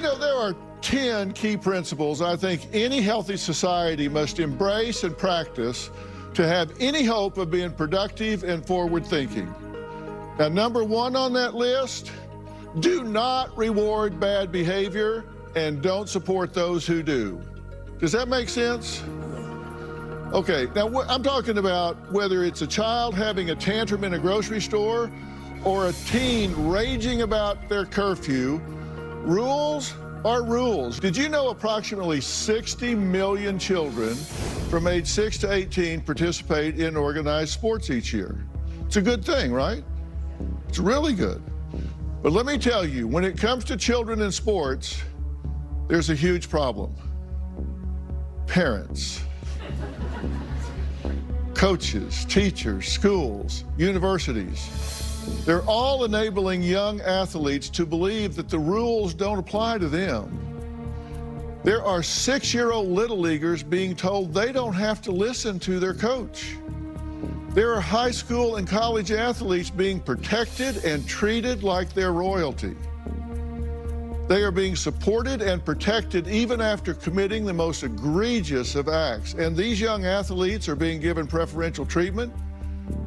You know, there are 10 key principles I think any healthy society must embrace and practice to have any hope of being productive and forward-thinking. Now, number one on that list, do not reward bad behavior and don't support those who do. Does that make sense? Okay, now I'm talking about whether it's a child having a tantrum in a grocery store or a teen raging about their curfew. Rules are rules. Did you know approximately 60 million children from age 6 to 18 participate in organized sports each year? It's a good thing, right? It's really good. But let me tell you, when it comes to children in sports, there's a huge problem. Parents, coaches, teachers, schools, universities, they're all enabling young athletes to believe that the rules don't apply to them. There are 6-year-old little leaguers being told they don't have to listen to their coach. There are high school and college athletes being protected and treated like they're royalty. They are being supported and protected even after committing the most egregious of acts. And these young athletes are being given preferential treatment,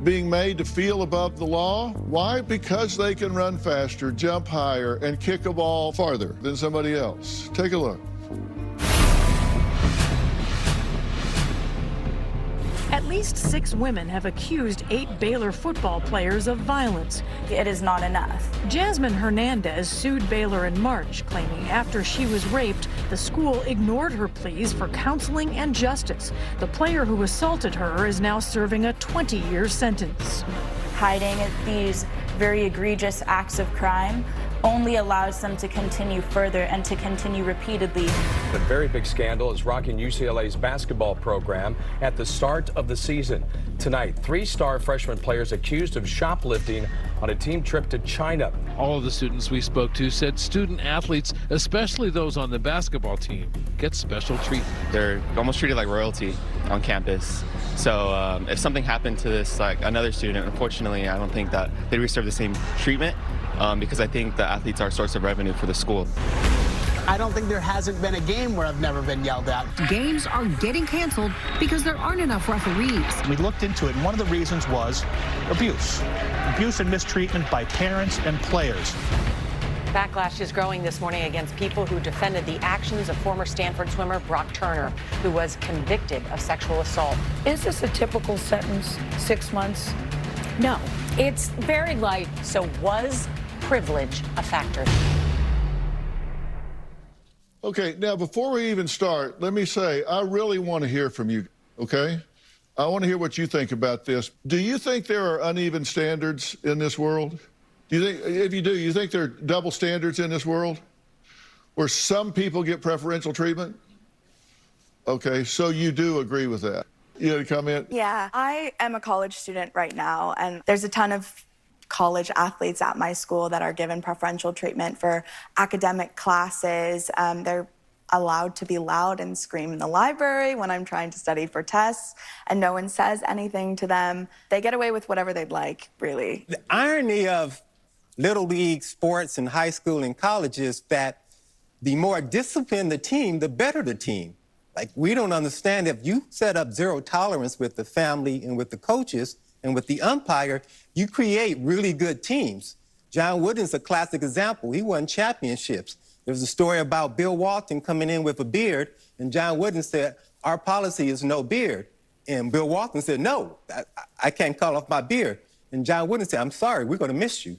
being made to feel above the law. Why? Because they can run faster, jump higher, and kick a ball farther than somebody else. Take a look. At least 6 women have accused 8 Baylor football players of violence. It is not enough. Jasmine Hernandez sued Baylor in March, claiming after she was raped, the school ignored her pleas for counseling and justice. The player who assaulted her is now serving a 20-year sentence. Hiding these very egregious acts of crime only allows them to continue further and to continue repeatedly. A very big scandal is rocking UCLA's basketball program at the start of the season. Tonight, 3-star freshman players accused of shoplifting on a team trip to China. All of the students we spoke to said student athletes, especially those on the basketball team, get special treatment. They're almost treated like royalty on campus. So if something happened to this, like another student, unfortunately, I don't think that they'd receive the same treatment because I think the athletes are a source of revenue for the school. I don't think there hasn't been a game where I've never been yelled at. Games are getting canceled because there aren't enough referees. We looked into it, and one of the reasons was abuse. Abuse and mistreatment by parents and players. Backlash is growing this morning against people who defended the actions of former Stanford swimmer Brock Turner, who was convicted of sexual assault. Is this a typical sentence, 6 months? No, it's very light. So was privilege a factor? Okay, now before we even start, let me say, I really want to hear from you, okay? I want to hear what you think about this. Do you think there are uneven standards in this world? Do you think, if you do, you think there are double standards in this world where some people get preferential treatment? Okay, so you do agree with that. You had a comment? Yeah, I am a college student right now, and there's a ton of college athletes at my school that are given preferential treatment for academic classes. They're allowed to be loud and scream in the library when I'm trying to study for tests, and no one says anything to them. They get away with whatever they'd like, really. The irony of Little League sports in high school and college is that the more disciplined the team, the better the team. Like, we don't understand if you set up zero tolerance with the family and with the coaches and with the umpire, you create really good teams. John Wooden's a classic example. He won championships. There was a story about Bill Walton coming in with a beard, and John Wooden said, our policy is no beard. And Bill Walton said, no, I can't cut off my beard. And John Wooden said, I'm sorry, we're gonna miss you.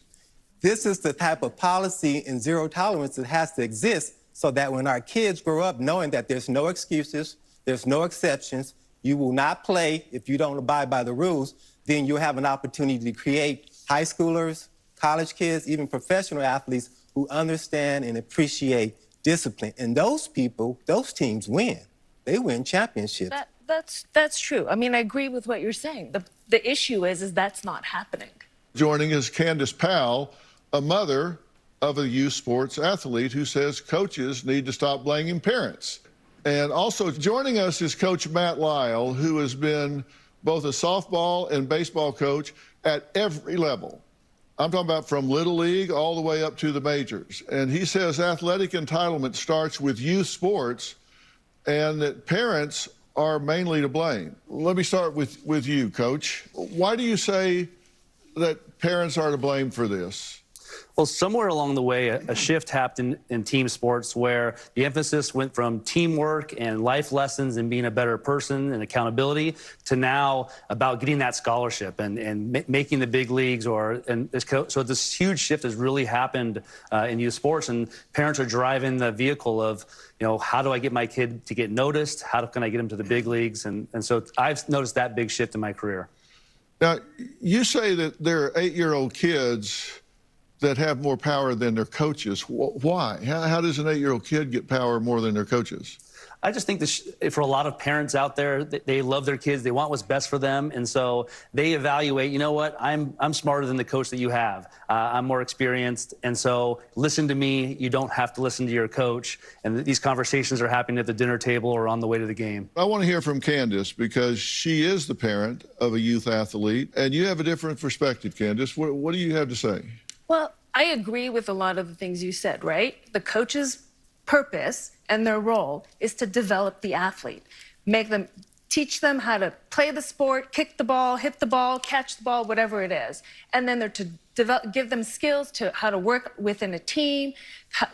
This is the type of policy and zero tolerance that has to exist so that when our kids grow up knowing that there's no excuses, there's no exceptions, you will not play if you don't abide by the rules, then you'll have an opportunity to create high schoolers, college kids, even professional athletes who understand and appreciate discipline. And those people, those teams win. They win championships. That's true. I mean, I agree with what you're saying. The issue is that's not happening. Joining us, Candace Powell, a mother of a youth sports athlete who says coaches need to stop blaming parents. And also joining us is Coach Matt Lyle, who has been both a softball and baseball coach at every level. I'm talking about from Little League all the way up to the majors. And he says athletic entitlement starts with youth sports and that parents are mainly to blame. Let me start with you, Coach. Why do you say that parents are to blame for this? Well, somewhere along the way, a shift happened in team sports where the emphasis went from teamwork and life lessons and being a better person and accountability to now about getting that scholarship and making the big leagues. So this huge shift has really happened in youth sports, and parents are driving the vehicle of, how do I get my kid to get noticed? How can I get him to the big leagues? And so I've noticed that big shift in my career. Now, you say that there are 8-year-old kids that have more power than their coaches. Why? How does an 8-year-old kid get power more than their coaches? I just think for a lot of parents out there, they love their kids. They want what's best for them. And so they evaluate, you know what, I'm smarter than the coach that you have. I'm more experienced. And so listen to me. You don't have to listen to your coach. And these conversations are happening at the dinner table or on the way to the game. I want to hear from Candace because she is the parent of a youth athlete. And you have a different perspective, Candace. What do you have to say? Well, I agree with a lot of the things you said, right? The coach's purpose and their role is to develop the athlete, teach them how to play the sport, kick the ball, hit the ball, catch the ball, whatever it is. And then they're to give them skills to how to work within a team,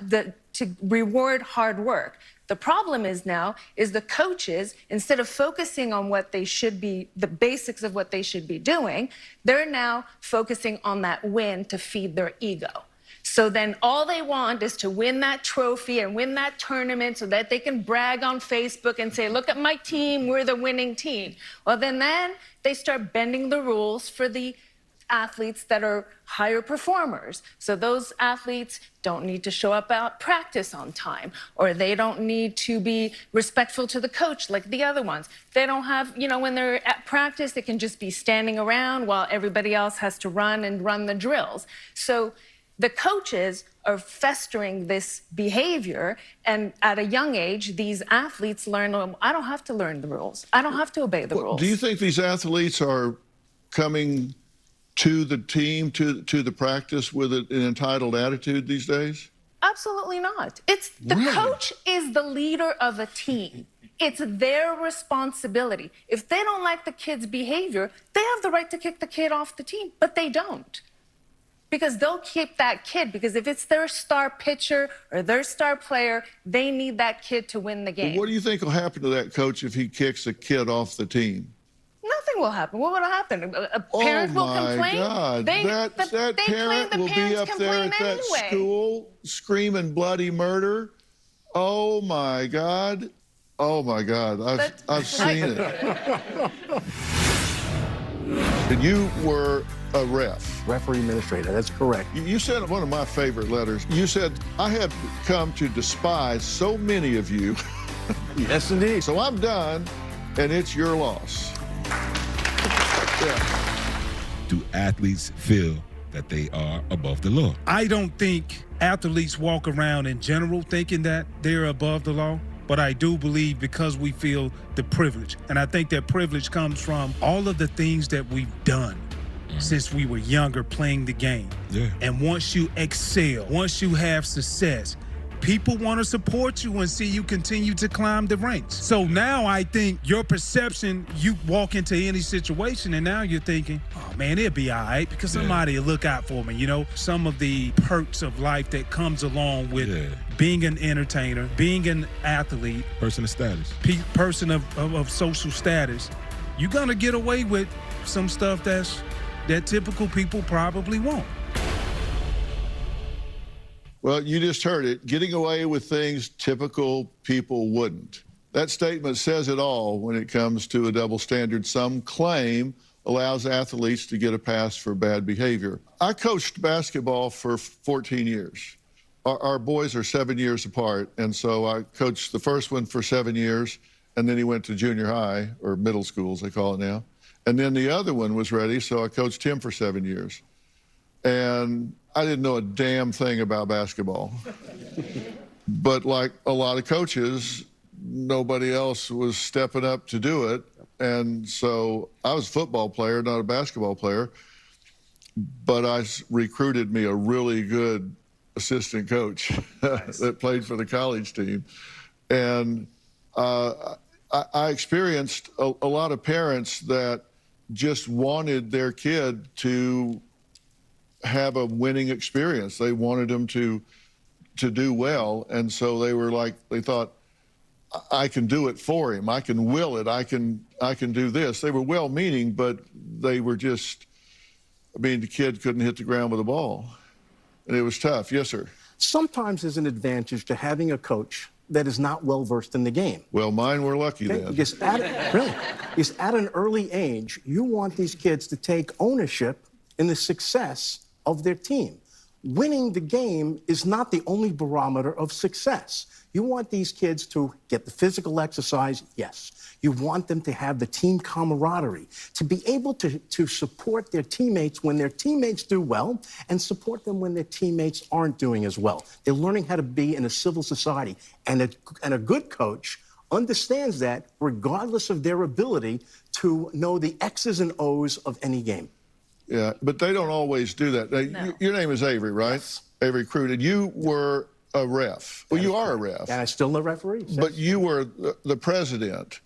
to reward hard work. The problem is the coaches, instead of focusing on what they should be, the basics of what they should be doing, they're now focusing on that win to feed their ego. So then all they want is to win that trophy and win that tournament so that they can brag on Facebook and say, look at my team, we're the winning team. Well, then they start bending the rules for the athletes that are higher performers. So those athletes don't need to show up at practice on time, or they don't need to be respectful to the coach like the other ones. They don't have, when they're at practice, they can just be standing around while everybody else has to run the drills. So the coaches are festering this behavior, and at a young age, these athletes learn, I don't have to learn the rules. I don't have to obey the rules. Do you think these athletes are coming to the team, to the practice with an entitled attitude these days? Absolutely not. Coach is the leader of a team. It's their responsibility. If they don't like the kid's behavior, they have the right to kick the kid off the team, but they don't. Because they'll keep that kid, because if it's their star pitcher or their star player, they need that kid to win the game. What do you think will happen to that coach if he kicks a kid off the team? Nothing will happen. What will happen? A parent will complain? Oh, my God. That parent will be up there at that school screaming bloody murder. Oh, my God. Oh, my God. I've seen it. And you were a ref. Referee administrator, that's correct. You said one of my favorite letters. You said, I have come to despise so many of you. Yes, indeed. So I'm done, and it's your loss. Yeah. Do athletes feel that they are above the law? I don't think athletes walk around in general thinking that they're above the law. But I do believe because we feel the privilege. And I think that privilege comes from all of the things that we've done since we were younger playing the game. Yeah. And once you excel, once you have success, people want to support you and see you continue to climb the ranks. So now I think your perception, you walk into any situation and now you're thinking, oh man, it'll be all right because somebody will look out for me. Some of the perks of life that comes along with being an entertainer, being an athlete. Person of status. Person of social status. You're going to get away with some stuff that typical people probably won't. Well, you just heard it. Getting away with things typical people wouldn't. That statement says it all when it comes to a double standard some claim allows athletes to get a pass for bad behavior. I coached basketball for 14 years. Our boys are 7 years apart, and so I coached the first one for 7 years, and then he went to junior high, or middle school as they call it now. And then the other one was ready, so I coached him for 7 years. And I didn't know a damn thing about basketball. But like a lot of coaches, nobody else was stepping up to do it. And so I was a football player, not a basketball player. but I recruited me a really good assistant coach that played for the college team. And I experienced a lot of parents that just wanted their kid to have a winning experience. They wanted them to do well. And so they thought, I can do it for him. I can will it. I can do this. They were well-meaning, but they were just, the kid couldn't hit the ground with a ball. And it was tough. Yes, sir. Sometimes there's an advantage to having a coach that is not well-versed in the game. Well, mine were lucky then. Because at an early age, you want these kids to take ownership in the success of their team. Winning the game is not the only barometer of success. You want these kids to get the physical exercise, yes. You want them to have the team camaraderie, to be able to support their teammates when their teammates do well and support them when their teammates aren't doing as well. They're learning how to be in a civil society, and a good coach understands that regardless of their ability to know the X's and O's of any game. Yeah, but they don't always do that. No. Your name is Avery, right? Yes. Avery Crute. And you were a ref. Well, you are a ref. And I still know referees. But you were the president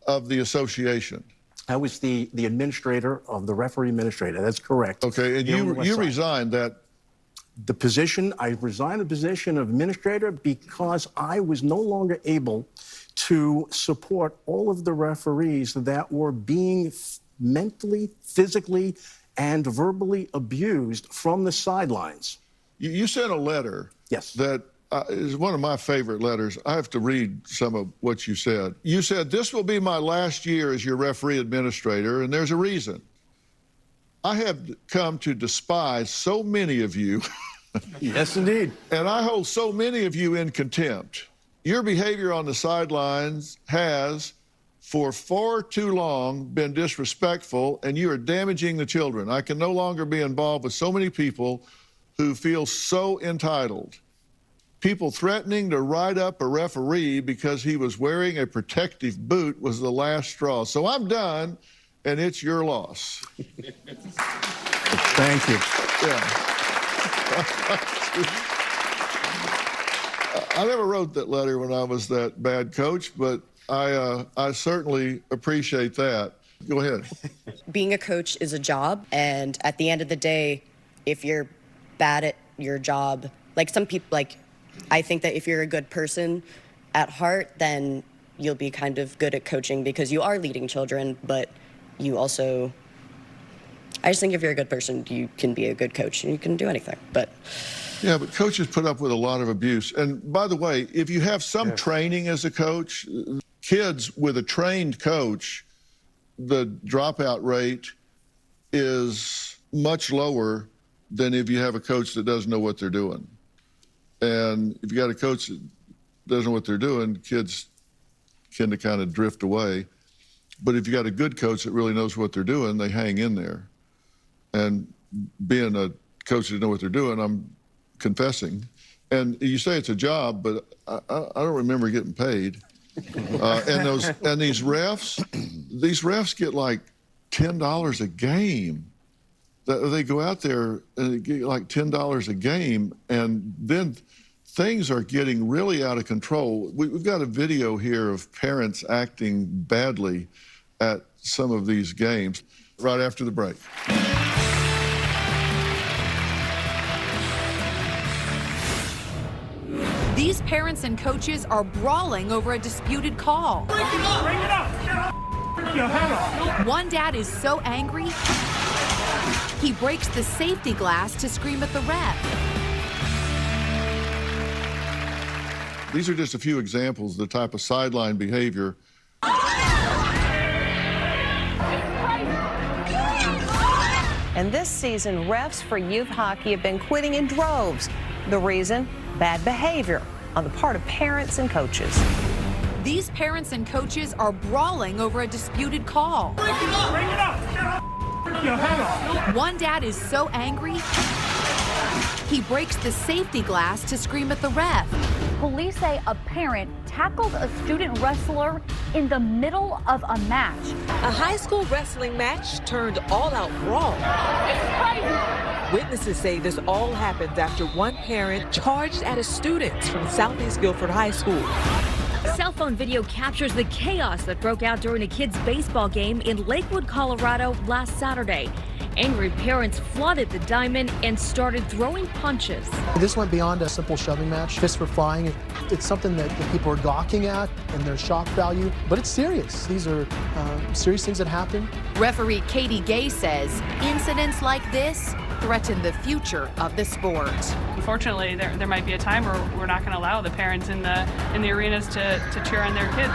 of the association. I was the administrator of the referee administrator. That's correct. Okay, and you resigned that. I resigned the position of administrator because I was no longer able to support all of the referees that were being mentally, physically, and verbally abused from the sidelines. You sent a letter. Yes. That is one of my favorite letters. I have to read some of what you said. You said, "This will be my last year as your referee administrator, and there's a reason. I have come to despise so many of you." Yes, indeed. "And I hold so many of you in contempt. Your behavior on the sidelines has, for far too long, been disrespectful, and you are damaging the children. I can no longer be involved with so many people who feel so entitled. People threatening to write up a referee because he was wearing a protective boot was the last straw. So I'm done, and it's your loss." Thank you. Yeah. I never wrote that letter when I was that bad coach, but I certainly appreciate that. Go ahead. Being a coach is a job, and at the end of the day, if you're bad at your job, like some people, I think that if you're a good person at heart, then you'll be kind of good at coaching because you are leading children, but you also, I just think if you're a good person, you can be a good coach and you can do anything, but. Yeah, but coaches put up with a lot of abuse. And by the way, if you have some training as a coach, kids with a trained coach, the dropout rate is much lower than if you have a coach that doesn't know what they're doing. And if you got a coach that doesn't know what they're doing, kids tend to kind of drift away. But if you got a good coach that really knows what they're doing, they hang in there. And being a coach that doesn't know what they're doing, I'm confessing. And you say it's a job, but I don't remember getting paid. And these refs get like $10 a game. They go out there and get like $10 a game, and then things are getting really out of control. We've got a video here of parents acting badly at some of these games right after the break. These parents and coaches are brawling over a disputed call. Break it up! Break it up! Get your head off! One dad is so angry, he breaks the safety glass to scream at the ref. These are just a few examples of the type of sideline behavior. And this season, refs for youth hockey have been quitting in droves. The reason? Bad behavior on the part of parents and coaches. These parents and coaches are brawling over a disputed call. Break it up! Break it up! Get your head off! One dad is so angry, he breaks the safety glass to scream at the ref. Police say a parent tackled a student wrestler in the middle of a match. A high school wrestling match turned all-out brawl. It's crazy. Witnesses say this all happened after one parent charged at a student from Southeast Guilford High School. Cell phone video captures the chaos that broke out during a kids' baseball game in Lakewood, Colorado last Saturday. Angry parents flooded the diamond and started throwing punches. This went beyond a simple shoving match. Fists were flying. It's something that people are gawking at and their shock value, but it's serious. These are serious things that happen. Referee Katie Gay says incidents like this threaten the future of the sport. Unfortunately, there might be a time where we're not going to allow the parents in the arenas to cheer on their kids.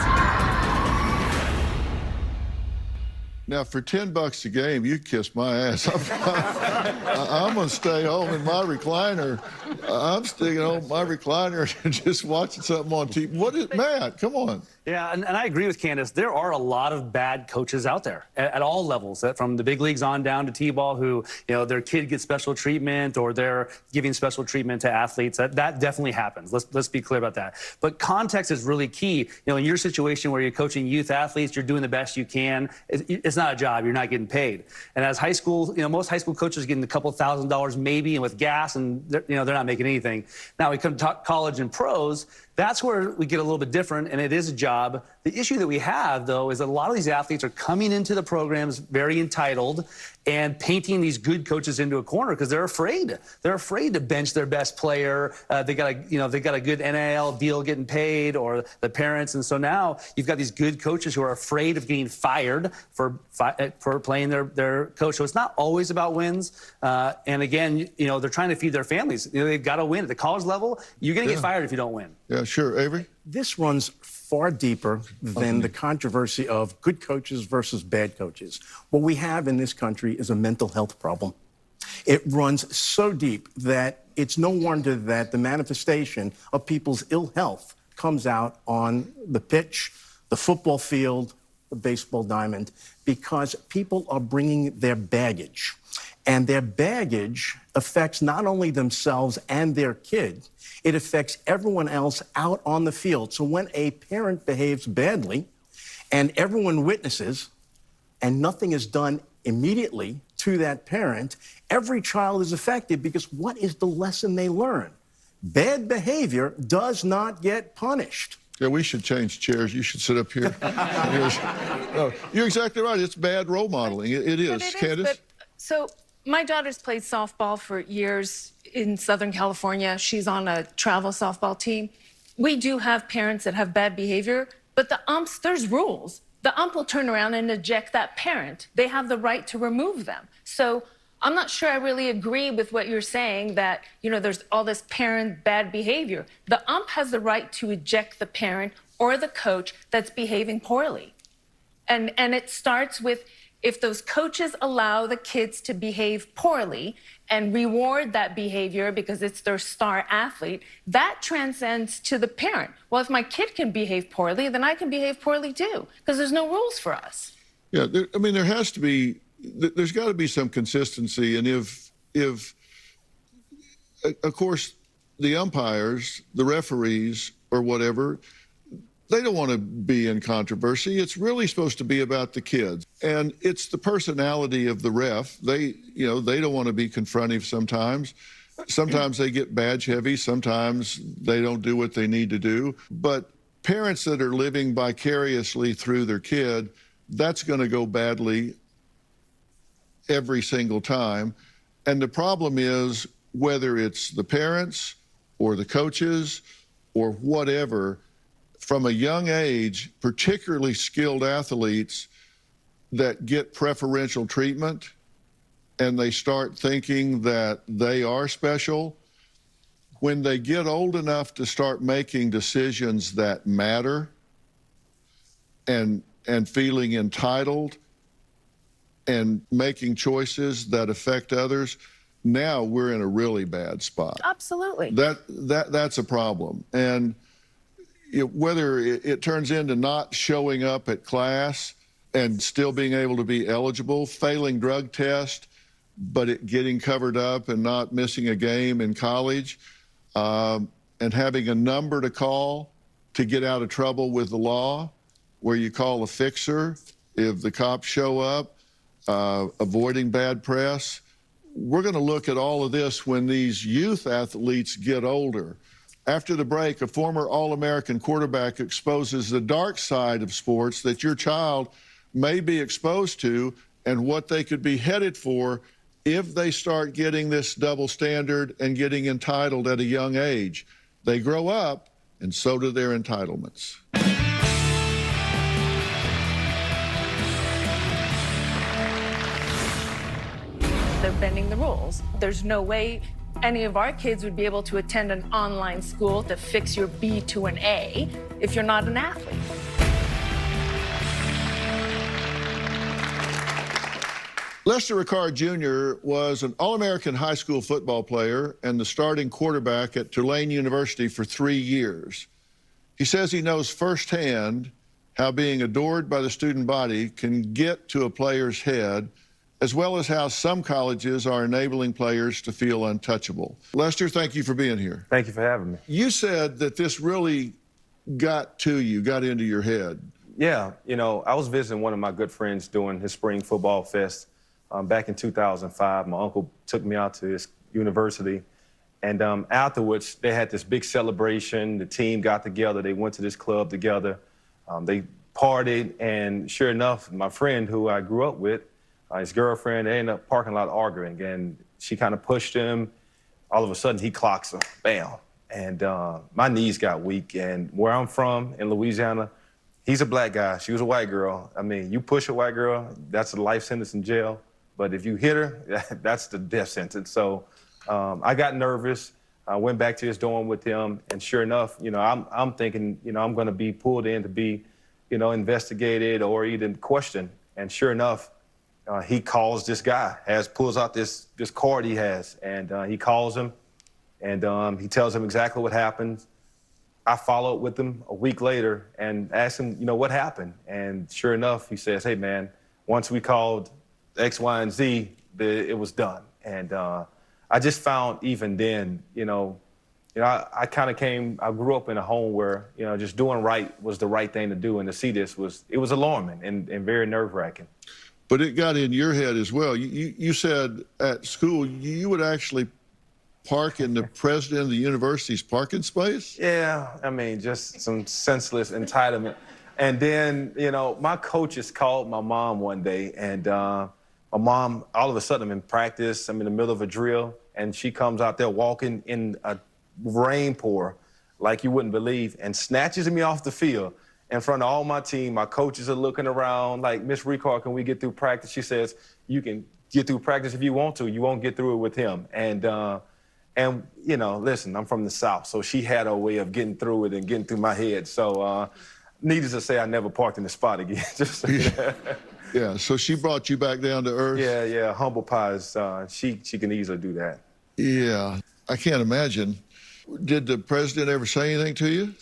Now, for $10 a game, you kiss my ass. I'm going to stay home in my recliner. I'm staying home in my recliner and just watching something on TV. What is, Matt, come on. Yeah, and I agree with Candace. There are a lot of bad coaches out there at all levels, from the big leagues on down to T-ball, who, their kid gets special treatment or they're giving special treatment to athletes. That definitely happens. Let's be clear about that. But context is really key. In your situation where you're coaching youth athletes, you're doing the best you can. It's not a job. You're not getting paid. And as high school, most high school coaches are getting a couple $1,000s maybe, and with gas, and they're not making anything. Now we come to college and pros. That's where we get a little bit different, and it is a job. The issue that we have, though, is that a lot of these athletes are coming into the programs very entitled and painting these good coaches into a corner because they're afraid. They're afraid to bench their best player. They got a good NIL deal getting paid, or the parents, and so now you've got these good coaches who are afraid of getting fired for playing their coach. So it's not always about wins. And again, they're trying to feed their families. They've got to win at the college level. You're going to get fired if you don't win. Yeah, sure. Avery? This runs far deeper than the controversy of good coaches versus bad coaches. What we have in this country is a mental health problem. It runs so deep that it's no wonder that the manifestation of people's ill health comes out on the pitch, the football field, the baseball diamond, because people are bringing their baggage. And their baggage affects not only themselves and their kid, it affects everyone else out on the field. So when a parent behaves badly and everyone witnesses and nothing is done immediately to that parent, every child is affected because what is the lesson they learn? Bad behavior does not get punished. Yeah, we should change chairs. You should sit up here. No, you're exactly right. It's bad role modeling. It is. Candace? So my daughter's played softball for years in Southern California. She's on a travel softball team. We do have parents that have bad behavior, but the umps, there's rules. The ump will turn around and eject that parent. They have the right to remove them. So I'm not sure I really agree with what you're saying that, there's all this parent bad behavior. The ump has the right to eject the parent or the coach that's behaving poorly. And it starts with, if those coaches allow the kids to behave poorly and reward that behavior because it's their star athlete, that transcends to the parent. Well, if my kid can behave poorly, then I can behave poorly too, because there's no rules for us. Yeah, there has to be, there's got to be some consistency. And if, of course, the umpires, the referees, or whatever, they don't want to be in controversy. It's really supposed to be about the kids. And it's the personality of the ref. They don't want to be confrontive sometimes. Sometimes they get badge heavy. Sometimes they don't do what they need to do. But parents that are living vicariously through their kid, that's going to go badly every single time. And the problem is, whether it's the parents or the coaches or whatever, from a young age, particularly skilled athletes that get preferential treatment and they start thinking that they are special, when they get old enough to start making decisions that matter and feeling entitled and making choices that affect others, now we're in a really bad spot. Absolutely. That's a problem. And whether it turns into not showing up at class and still being able to be eligible, failing drug test, but it getting covered up and not missing a game in college, and having a number to call to get out of trouble with the law, where you call a fixer if the cops show up, avoiding bad press. We're going to look at all of this when these youth athletes get older. After the break, a former All-American quarterback exposes the dark side of sports that your child may be exposed to and what they could be headed for if they start getting this double standard and getting entitled at a young age. They grow up, and so do their entitlements. They're bending the rules. There's no way any of our kids would be able to attend an online school to fix your B to an A if you're not an athlete. Lester Ricard Jr. was an All-American high school football player and the starting quarterback at Tulane University for 3 years. He says he knows firsthand how being adored by the student body can get to a player's head, as well as how some colleges are enabling players to feel untouchable. Lester, thank you for being here. Thank you for having me. You said that this really got to you, got into your head. Yeah, you know, I was visiting one of my good friends doing his spring football fest back in 2005. My uncle took me out to his university, and afterwards they had this big celebration. The team got together. They went to this club together. They partied, and sure enough, my friend who I grew up with, his girlfriend, they ended up parking lot arguing, and she kind of pushed him. All of a sudden, he clocks her, bam. And my knees got weak, and where I'm from in Louisiana, he's a black guy, she was a white girl. I mean, you push a white girl, that's a life sentence in jail. But if you hit her, that's the death sentence. So I got nervous. I went back to his dorm with him, and sure enough, you know, I'm thinking, you know, I'm gonna be pulled in to be, you know, investigated or even questioned. And sure enough, he calls this guy, pulls out this card he has, and he calls him, and he tells him exactly what happened. I followed with him a week later and asked him, you know, what happened? And sure enough, he says, hey, man, once we called X, Y, and Z, it was done. And I just found even then, I grew up in a home where, you know, just doing right was the right thing to do. And to see this it was alarming and very nerve-wracking. But it got in your head as well. You said at school you would actually park in the president of the university's parking space? Yeah, I mean, just some senseless entitlement. And then, you know, my coaches called my mom one day, and my mom, all of a sudden, I'm in practice, I'm in the middle of a drill, and she comes out there walking in a rain pour like you wouldn't believe, and snatches me off the field in front of all my team. My coaches are looking around like, Miss Ricard, can we get through practice? She says, you can get through practice if you want to. You won't get through it with him. And you know, listen, I'm from the South, so she had a way of getting through it and getting through my head. So needless to say, I never parked in the spot again. Just yeah, so she brought you back down to earth? Yeah, humble pies. She can easily do that. Yeah, I can't imagine. Did the president ever say anything to you?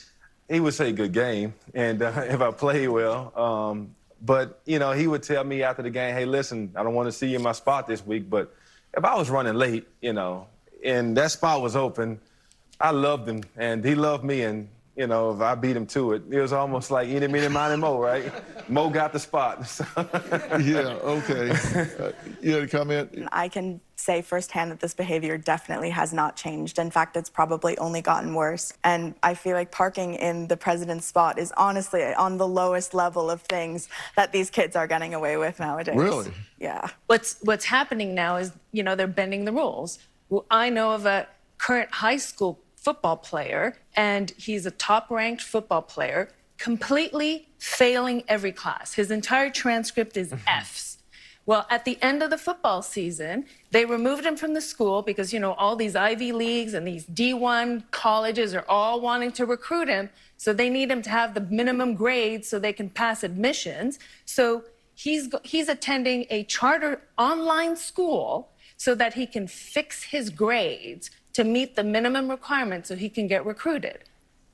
He would say good game, and if I played well. But, you know, he would tell me after the game, hey, listen, I don't want to see you in my spot this week, but if I was running late, you know, and that spot was open, I loved him, and he loved me, and, you know, if I beat him to it, it was almost like eeny, meeny, miny, mo, right? Mo got the spot. Yeah, okay. You had a comment? I can say firsthand that this behavior definitely has not changed. In fact, it's probably only gotten worse. And I feel like parking in the president's spot is honestly on the lowest level of things that these kids are getting away with nowadays. Really? Yeah. What's happening now is, you know, they're bending the rules. Well, I know of a current high school football player, and he's a top-ranked football player, completely failing every class. His entire transcript is Fs. Well, at the end of the football season, they removed him from the school because, you know, all these Ivy Leagues and these D1 colleges are all wanting to recruit him, so they need him to have the minimum grades so they can pass admissions. So he's attending a charter online school so that he can fix his grades to meet the minimum requirements so he can get recruited.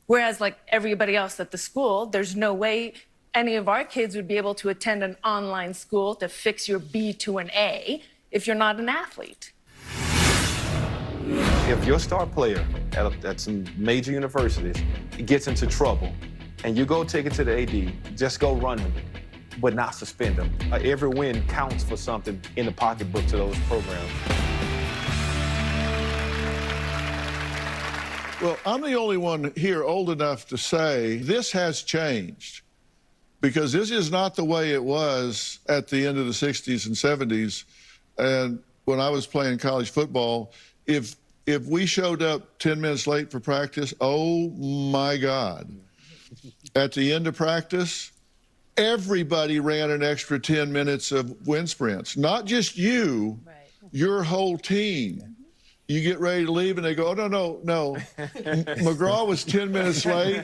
Whereas, like everybody else at the school, there's no way any of our kids would be able to attend an online school to fix your B to an A if you're not an athlete. If your star player at some major universities gets into trouble, and you go take it to the AD, just go run him, but not suspend him. Every win counts for something in the pocketbook to those programs. Well, I'm the only one here old enough to say this has changed, because this is not the way it was at the end of the 60s and 70s. And when I was playing college football, if we showed up 10 minutes late for practice, oh my God. At the end of practice, everybody ran an extra 10 minutes of wind sprints. Not just you, your whole team. You get ready to leave and they go, oh, no. McGraw was 10 minutes late,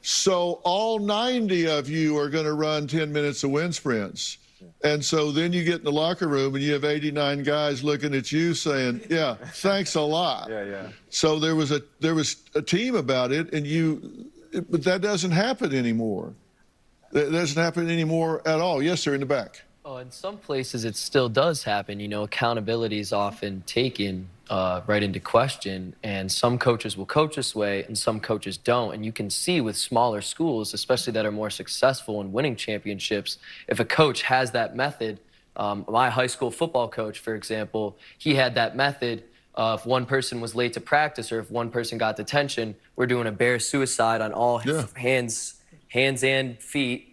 so all 90 of you are going to run 10 minutes of wind sprints. And so then you get in the locker room and you have 89 guys looking at you saying, yeah, thanks a lot. So there was a team about it, but that doesn't happen anymore. That doesn't happen anymore at all. Yes, sir, in the back. Oh, in some places it still does happen. You know, accountability is often taken right into question, and some coaches will coach this way and some coaches don't. And you can see with smaller schools, especially that are more successful in winning championships, if a coach has that method. My high school football coach, for example, he had that method. If one person was late to practice or if one person got detention, we're doing a bear suicide on all hands and feet.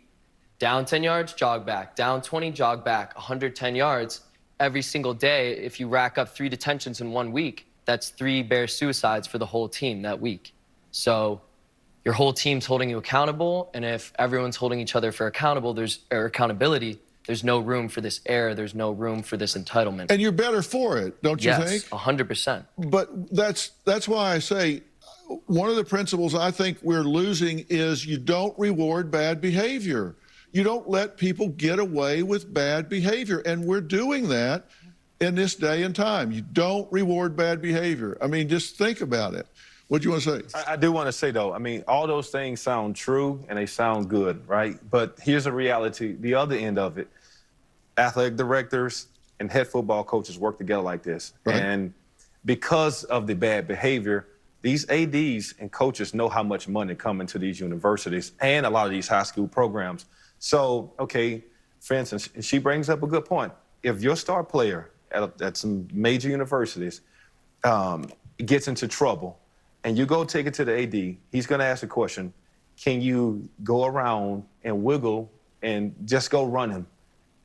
Down 10 yards, jog back. Down 20, jog back. 110 yards every single day. If you rack up 3 detentions in 1 week, that's 3 bear suicides for the whole team that week. So your whole team's holding you accountable, and if everyone's holding each other for accountability, there's no room for this error. There's no room for this entitlement. And you're better for it, don't you think? Yes, 100%. But that's why I say one of the principles I think we're losing is you don't reward bad behavior. You don't let people get away with bad behavior. And we're doing that in this day and time. You don't reward bad behavior. I mean, just think about it. What do you want to say? I do want to say, though, I mean, all those things sound true and they sound good, right? But here's the reality, the other end of it. Athletic directors and head football coaches work together like this. Right. And because of the bad behavior, these ADs and coaches know how much money come into these universities and a lot of these high school programs. So, okay, for instance, she brings up a good point. If your star player at some major universities gets into trouble and you go take it to the AD, he's going to ask a question, can you go around and wiggle and just go run him,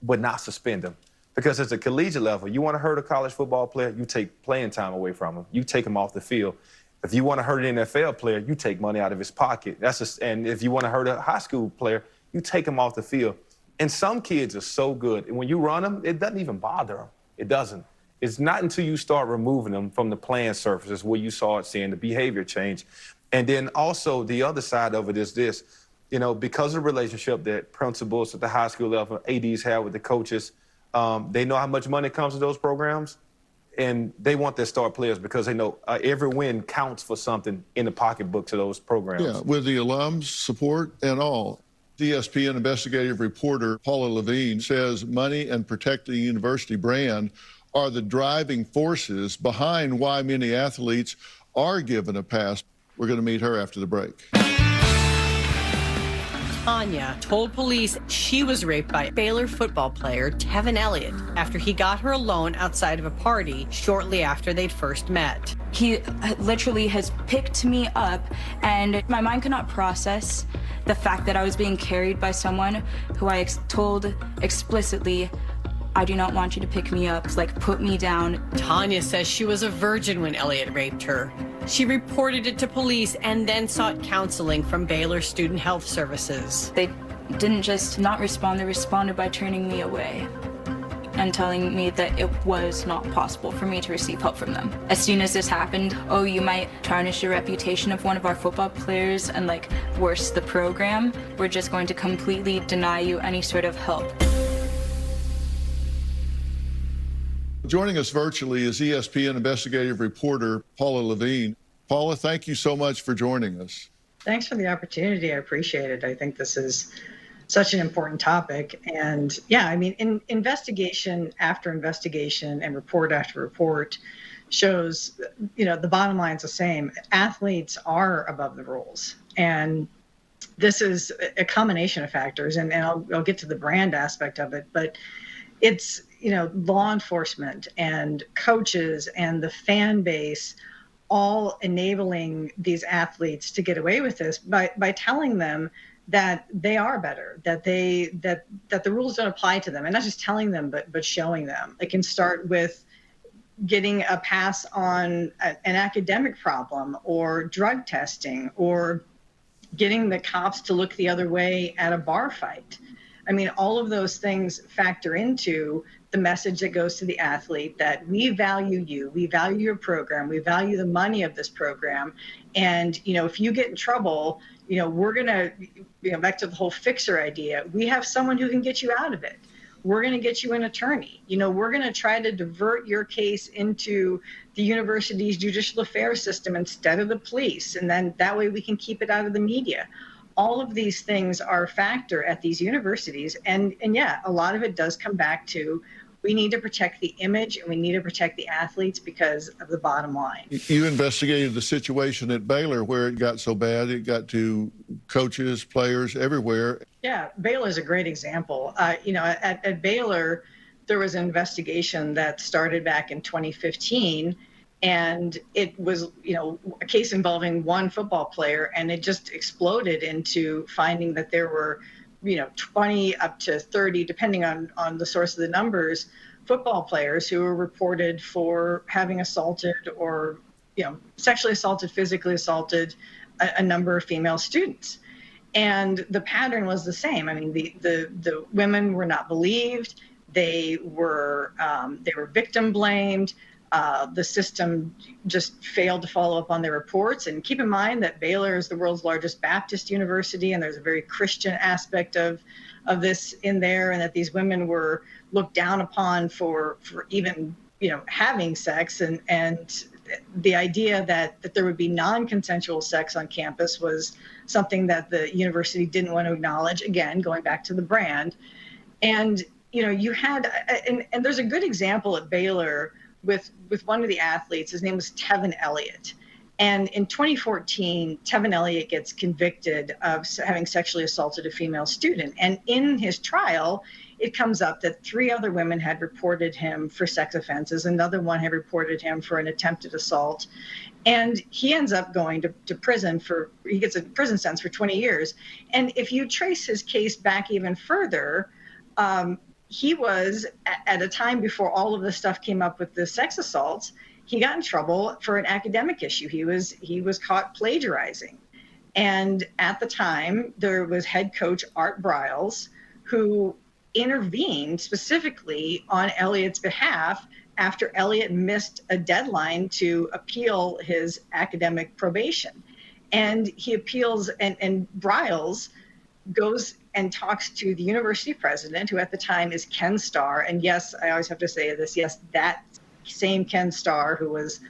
but not suspend him? Because at the collegiate level, you want to hurt a college football player, you take playing time away from him. You take him off the field. If you want to hurt an NFL player, you take money out of his pocket. And if you want to hurt a high school player, you take them off the field. And some kids are so good. And when you run them, it doesn't even bother them. It doesn't. It's not until you start removing them from the playing surfaces where you start seeing the behavior change. And then also the other side of it is this, you know, because of the relationship that principals at the high school level, ADs have with the coaches, they know how much money comes to those programs. And they want their star players because they know every win counts for something in the pocketbook to those programs. Yeah, with the alums support and all. ESPN investigative reporter Paula Levine says money and protecting the university brand are the driving forces behind why many athletes are given a pass. We're going to meet her after the break. Tanya told police she was raped by Baylor football player Tevin Elliott after he got her alone outside of a party shortly after they'd first met. He literally has picked me up, and my mind could not process the fact that I was being carried by someone who I told explicitly, I do not want you to pick me up, like put me down. Tanya says she was a virgin when Elliott raped her. She reported it to police and then sought counseling from Baylor Student Health Services. They didn't just not respond, they responded by turning me away and telling me that it was not possible for me to receive help from them. As soon as this happened, oh, you might tarnish the reputation of one of our football players and like worse the program. We're just going to completely deny you any sort of help. Joining us virtually is ESPN investigative reporter Paula Levine. Paula, thank you so much for joining us. Thanks for the opportunity. I appreciate it. I think this is such an important topic. And yeah, I mean, investigation after investigation and report after report shows, you know, the bottom line's the same. Athletes are above the rules. And this is a combination of factors, and I'll get to the brand aspect of it, but it's, law enforcement and coaches and the fan base all enabling these athletes to get away with this by telling them that they are better, that the rules don't apply to them, and not just telling them, but showing them. It can start with getting a pass on an academic problem or drug testing or getting the cops to look the other way at a bar fight. I mean, all of those things factor into the message that goes to the athlete that we value you, we value your program, we value the money of this program. And, if you get in trouble, we're going to, back to the whole fixer idea, we have someone who can get you out of it. We're going to get you an attorney. We're going to try to divert your case into the university's judicial affairs system instead of the police. And then that way we can keep it out of the media. All of these things are a factor at these universities. And yeah, a lot of it does come back to, we need to protect the image and we need to protect the athletes because of the bottom line. You investigated the situation at Baylor where it got so bad. It got to coaches, players, everywhere. Yeah, Baylor is a great example. At Baylor, there was an investigation that started back in 2015, and it was, a case involving one football player, and it just exploded into finding that there were 20 up to 30, depending on the source of the numbers, football players who were reported for having assaulted or, sexually assaulted, physically assaulted a number of female students. And the pattern was the same. I mean, the women were not believed. They were victim blamed. The system just failed to follow up on their reports. And keep in mind that Baylor is the world's largest Baptist university, and there's a very Christian aspect of this in there, and that these women were looked down upon for even having sex, and the idea that there would be non-consensual sex on campus was something that the university didn't want to acknowledge. Again, going back to the brand, and you had and there's a good example at Baylor with one of the athletes. His name was Tevin Elliott. And in 2014, Tevin Elliott gets convicted of having sexually assaulted a female student. And in his trial, it comes up that 3 other women had reported him for sex offenses. Another one had reported him for an attempted assault. And he ends up going to prison he gets a prison sentence for 20 years. And if you trace his case back even further, he was, at a time before all of this stuff came up with the sex assaults, he got in trouble for an academic issue. He was caught plagiarizing. And at the time, there was head coach Art Briles, who intervened specifically on Elliott's behalf after Elliott missed a deadline to appeal his academic probation. And he appeals, and Briles goes and talks to the university president, who at the time is Ken Starr. And yes, I always have to say this, yes, that same Ken Starr, who was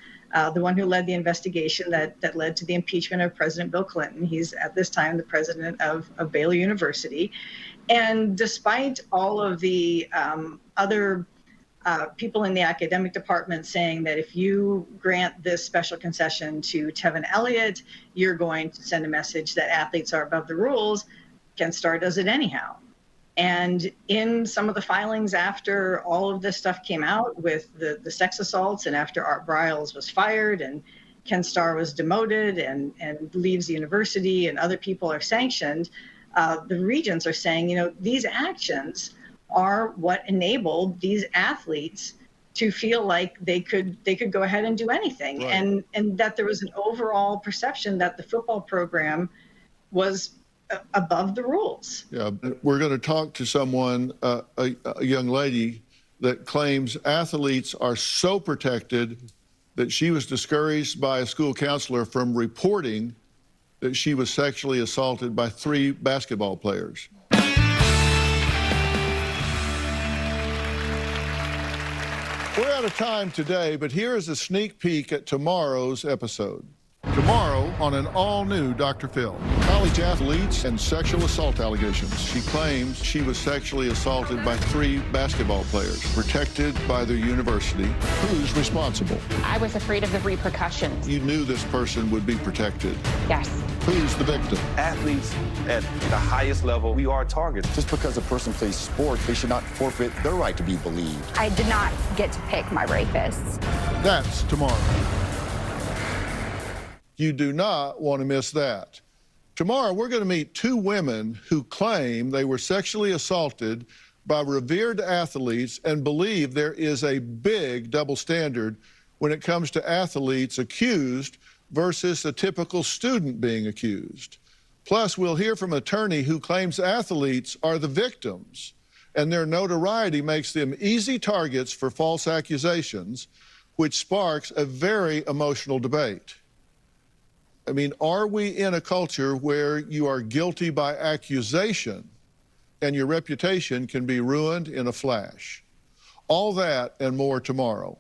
the one who led the investigation that led to the impeachment of President Bill Clinton. He's at this time the president of Baylor University. And despite all of the other people in the academic department saying that if you grant this special concession to Tevin Elliott, you're going to send a message that athletes are above the rules, Ken Starr does it anyhow. And in some of the filings after all of this stuff came out with the sex assaults, and after Art Briles was fired and Ken Starr was demoted and leaves the university and other people are sanctioned, the regents are saying, these actions are what enabled these athletes to feel like they could go ahead and do anything. Right. And that there was an overall perception that the football program was above the rules. Yeah, we're going to talk to someone, a young lady, that claims athletes are so protected that she was discouraged by a school counselor from reporting that she was sexually assaulted by 3 basketball players. We're out of time today, but here is a sneak peek at tomorrow's episode. Tomorrow on an all-new Dr. Phil. College athletes and sexual assault allegations. She claims she was sexually assaulted by 3 basketball players, protected by their university. Who's responsible? I was afraid of the repercussions. You knew this person would be protected. Yes. Who's the victim? Athletes at the highest level, we are targets. Just because a person plays sports, they should not forfeit their right to be believed. I did not get to pick my rapists. That's tomorrow. You do not want to miss that. Tomorrow, we're going to meet two women who claim they were sexually assaulted by revered athletes and believe there is a big double standard when it comes to athletes accused versus a typical student being accused. Plus, we'll hear from an attorney who claims athletes are the victims and their notoriety makes them easy targets for false accusations, which sparks a very emotional debate. I mean, are we in a culture where you are guilty by accusation and your reputation can be ruined in a flash? All that and more tomorrow.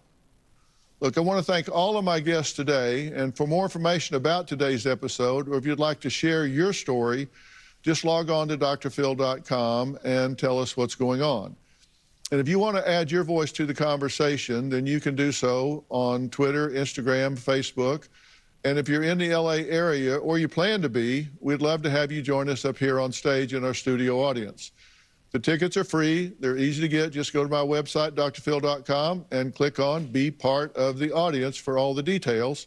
Look, I want to thank all of my guests today, and for more information about today's episode, or if you'd like to share your story, just log on to drphil.com and tell us what's going on. And if you want to add your voice to the conversation, then you can do so on Twitter, Instagram, Facebook. And if you're in the LA area, or you plan to be, we'd love to have you join us up here on stage in our studio audience. The tickets are free. They're easy to get. Just go to my website, drphil.com, and click on Be Part of the Audience for all the details.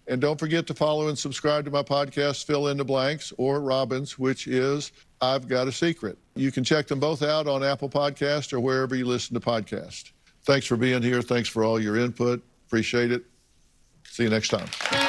And don't forget to follow and subscribe to my podcast, Fill in the Blanks, or Robin's, which is I've Got a Secret. You can check them both out on Apple Podcasts or wherever you listen to podcasts. Thanks for being here. Thanks for all your input. Appreciate it. See you next time.